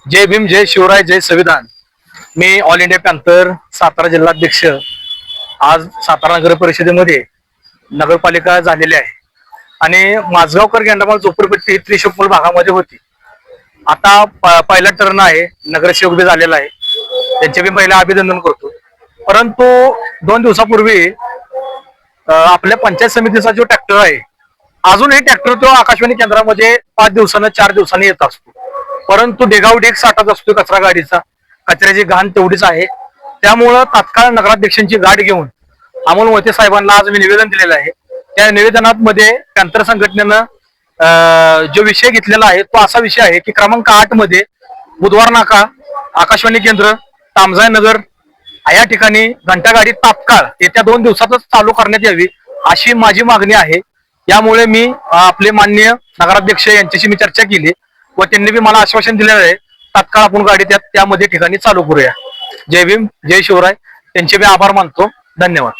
जय भीम, जय शिवराय, जय संविधान. मी all India panther Satara जिल्हाध्यक्ष. आज सातारा नगर परिषदेमध्ये नगरपालिका झालेली आहे आणि माझगावकर गेंडामाळ झोपडपट्टी ही त्रिशुकमूल भागामध्ये होती. आता पहिला टर्न आहे, नगरसेवक बी झालेला आहे, त्यांचे बी पहिला अभिनंदन करतो. परंतु 2 दिवसापूर्वी आपल्या पंचायत समितीचा जो ट्रॅक्टर आहे, अजून हे ट्रॅक्टर तो आकाशवाणी केंद्रामध्ये 5 दिवसांना 4 दिवसांनी येत असतो, परंतु डेगावडेग साठत असतो कचरा गाडीचा. कचऱ्याची घाण तेवढीच आहे. त्यामुळं तात्काळ नगराध्यक्षांची गाठ घेऊन अमोल मोहिते साहेबांना आज मी निवेदन दिलेलं आहे. त्या निवेदनात मध्ये पॅन्थर संघटनेनं जो विषय घेतलेला आहे तो असा विषय आहे की क्रमांक 8 मध्ये बुधवार नाका, आकाशवाणी केंद्र, तामजाय नगर या ठिकाणी घंटागाडी तात्काळ येत्या 2 दिवसातच चालू करण्यात यावी अशी माझी मागणी आहे. यामुळे मी आपले माननीय नगराध्यक्ष यांच्याशी मी चर्चा केली व त्यांनी बी मला आश्वासन दिलेलं आहे तात्काळ आपण गाडी त्यामध्ये ठिकाणी चालू करूया. जय भीम, जय शिवराय. त्यांचे बी आभार मानतो. धन्यवाद.